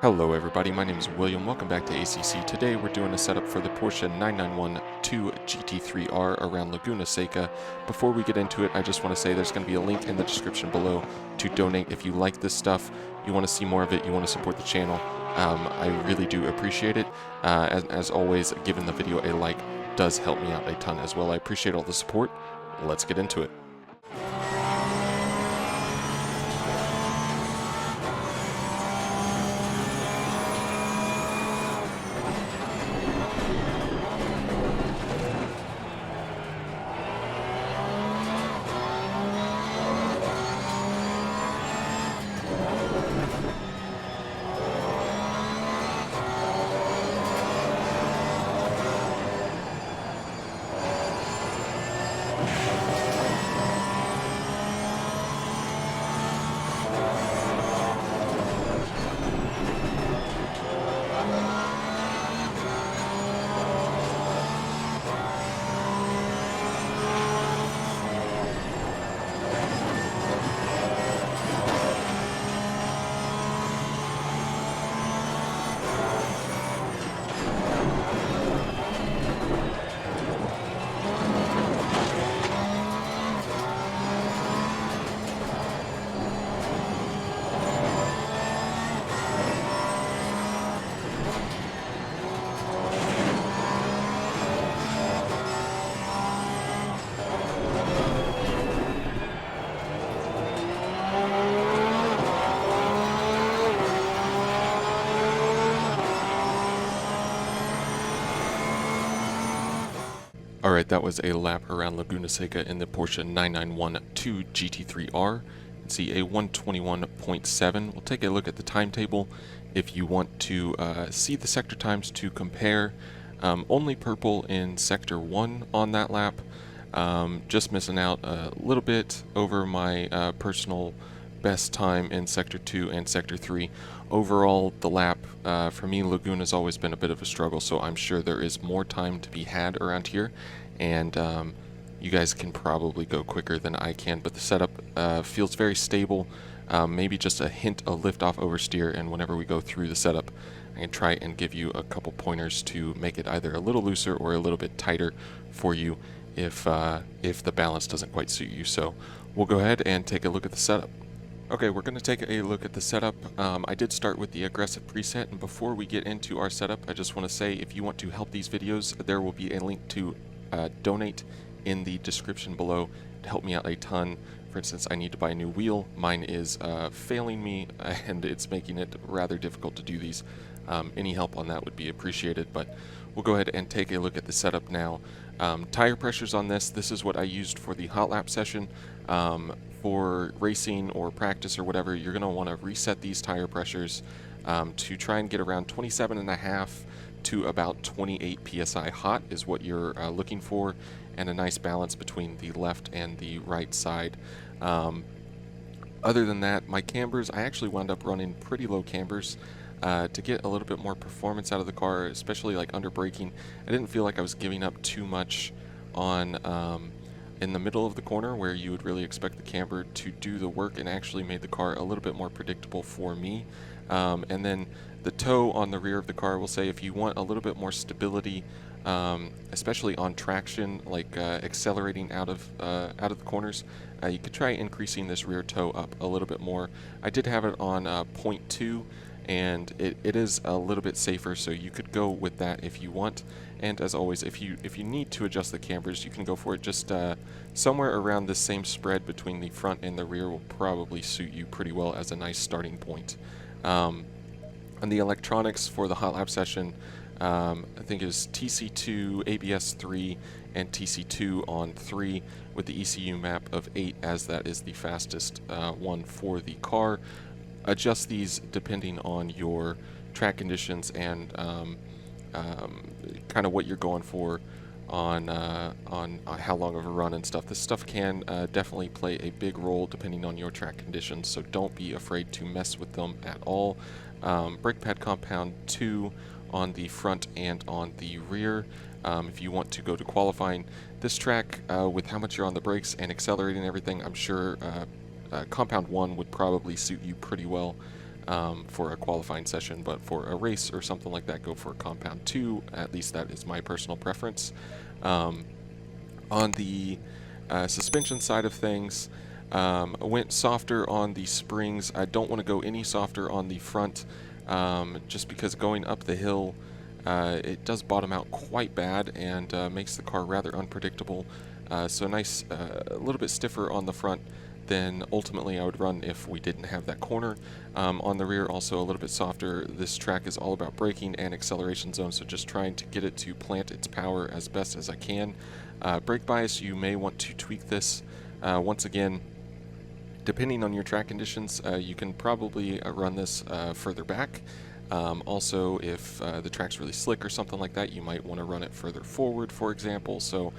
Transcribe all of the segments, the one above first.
Hello everybody, my name is William. Welcome back to ACC. Today we're doing a setup for the Porsche 991 GT3R around Laguna Seca. Before we get into it, I just want to say there's going to be a link in the description below to donate if you like this stuff, you want to see more of it, you want to support the channel. I really do appreciate it. As always, giving the video a like does help me out a ton as well. I appreciate all the support. Let's get into it. Alright, that was a lap around Laguna Seca in the Porsche 991 GT3R. Let's see, a 121.7. We'll take a look at the timetable if you want to see the sector times to compare. Only purple in Sector 1 on that lap. Just missing out a little bit over my personal best time in Sector 2 and Sector 3. Overall, the lap, for me, Laguna's always been a bit of a struggle, so I'm sure there is more time to be had around here, and you guys can probably go quicker than I can, but the setup feels very stable, maybe just a hint of lift-off oversteer, and whenever we go through the setup, I can try and give you a couple pointers to make it either a little looser or a little bit tighter for you if the balance doesn't quite suit you. So we'll go ahead and take a look at the setup. Okay, we're going to take a look at the setup. I did start with the aggressive preset, and before we get into our setup, I just want to say if you want to help these videos, there will be a link to donate in the description below to help me out a ton. For instance, I need to buy a new wheel. Mine is failing me, and it's making it rather difficult to do these. Any help on that would be appreciated, but we'll go ahead and take a look at the setup now. Tire pressures on this is what I used for the Hotlap session. For racing or practice or whatever, you're going to want to reset these tire pressures to try and get around 27.5 to about 28 psi hot is what you're looking for, and a nice balance between the left and the right side. Other than that, my cambers, I actually wound up running pretty low cambers to get a little bit more performance out of the car, especially like under braking. I didn't feel like I was giving up too much on in the middle of the corner where you would really expect the camber to do the work, and actually made the car a little bit more predictable for me. And then the toe on the rear of the car, will say if you want a little bit more stability, especially on traction, like accelerating out of the corners, you could try increasing this rear toe up a little bit more. I did have it on 0.2, and it is a little bit safer, so you could go with that if you want. And as always, if you need to adjust the cambers, you can go for it. Just somewhere around the same spread between the front and the rear will probably suit you pretty well as a nice starting point. And the electronics for the Hotlap session, I think it was TC2, ABS 3, and TC2 on 3 with the ECU map of 8, as that is the fastest one for the car. Adjust these depending on your track conditions and kind of what you're going for on how long of a run and stuff. This stuff can definitely play a big role depending on your track conditions, so don't be afraid to mess with them at all. Brake pad compound 2 on the front and on the rear. If you want to go to qualifying this track with how much you're on the brakes and accelerating everything, I'm sure compound 1 would probably suit you pretty well. for a qualifying session, but for a race or something like that, go for a compound 2. At least that is my personal preference. On the suspension side of things, I went softer on the springs. I don't want to go any softer on the front, just because going up the hill, it does bottom out quite bad and makes the car rather unpredictable. So nice, a little bit stiffer on the front than ultimately I would run if we didn't have that corner. On the rear, also a little bit softer. This track is all about braking and acceleration zone, so just trying to get it to plant its power as best as I can. Brake bias, you may want to tweak this. Once again, depending on your track conditions, you can probably run this further back. Also, if the track's really slick or something like that, you might want to run it further forward, for example. So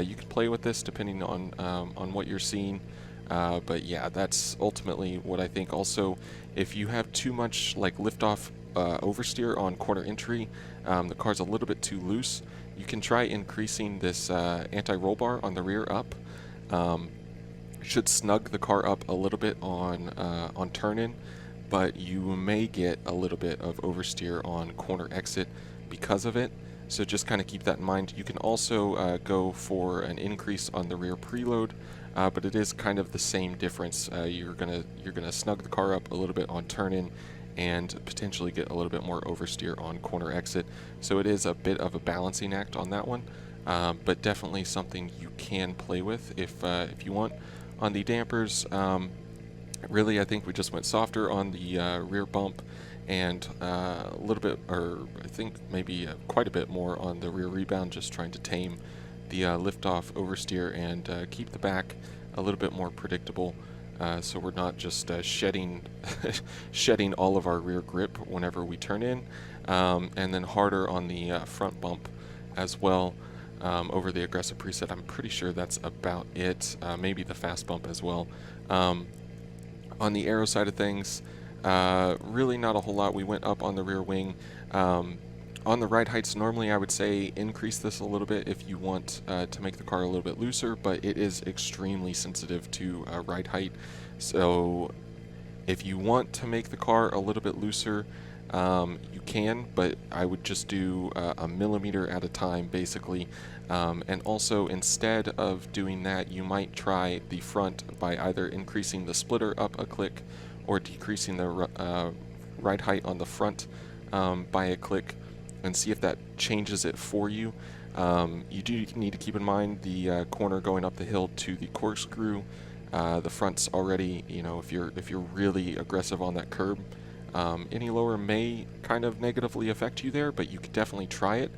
you can play with this depending on what you're seeing. But yeah, that's ultimately what I think. Also, if you have too much like liftoff oversteer on corner entry, the car's a little bit too loose, you can try increasing this anti-roll bar on the rear up. Should snug the car up a little bit on turn-in, but you may get a little bit of oversteer on corner exit because of it. So just kind of keep that in mind. You can also go for an increase on the rear preload, but it is kind of the same difference. You're gonna snug the car up a little bit on turn-in and potentially get a little bit more oversteer on corner exit. So it is a bit of a balancing act on that one, but definitely something you can play with if you want. On the dampers, really I think we just went softer on the rear bump and a little bit, or I think maybe quite a bit more on the rear rebound, just trying to tame the liftoff oversteer and keep the back a little bit more predictable, so we're not just shedding shedding all of our rear grip whenever we turn in, and then harder on the front bump as well. Over the aggressive preset, I'm pretty sure that's about it. Maybe the fast bump as well. On the aero side of things, really not a whole lot. We went up on the rear wing. On the ride heights, normally I would say increase this a little bit if you want to make the car a little bit looser, but it is extremely sensitive to ride height. So if you want to make the car a little bit looser, you can, but I would just do a millimeter at a time, basically. And also, instead of doing that, you might try the front by either increasing the splitter up a click or decreasing the ride height on the front by a click, and see if that changes it for you. You do need to keep in mind the corner going up the hill to the corkscrew. The front's already, you know, if you're really aggressive on that curb, any lower may kind of negatively affect you there, but you could definitely try it.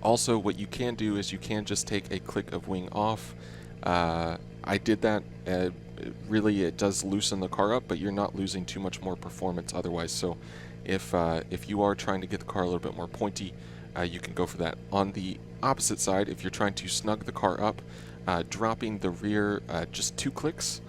Also, what you can do is you can just take a click of wing off. I did that. Really, it does loosen the car up, but you're not losing too much more performance otherwise. So if you are trying to get the car a little bit more pointy, you can go for that. On the opposite side, if you're trying to snug the car up, dropping the rear just 2 clicks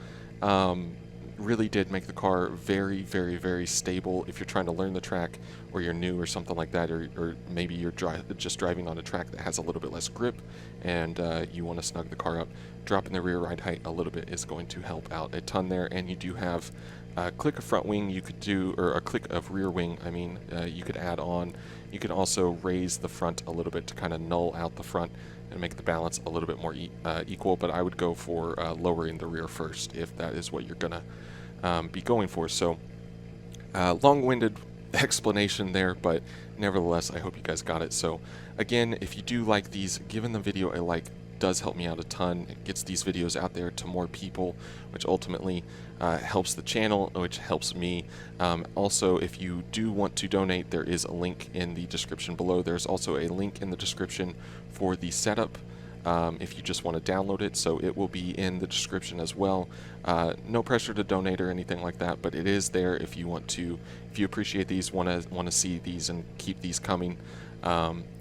really did make the car very, very, very stable if you're trying to learn the track, or you're new or something like that, or maybe you're just driving on a track that has a little bit less grip and you want to snug the car up. Dropping the rear ride height a little bit is going to help out a ton there. And you do have a click of front wing you could do, or a click of rear wing, I mean, you could add on. You can also raise the front a little bit to kind of null out the front and make the balance a little bit more equal, but I would go for lowering the rear first if that is what you're gonna be going for. So long-winded explanation there, but nevertheless I hope you guys got it. So again, if you do like these, giving the video a like does help me out a ton. It gets these videos out there to more people, which ultimately helps the channel, which helps me. Also, if you do want to donate, there is a link in the description below. There's also a link in the description for the setup if you just want to download it, so it will be in the description as well. No pressure to donate or anything like that, but it is there if you want to, if you appreciate these, want to see these and keep these coming.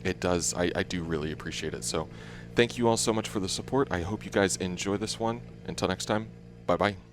It does, I do really appreciate it. So thank you all so much for the support. I hope you guys enjoy this one. Until next time, bye bye.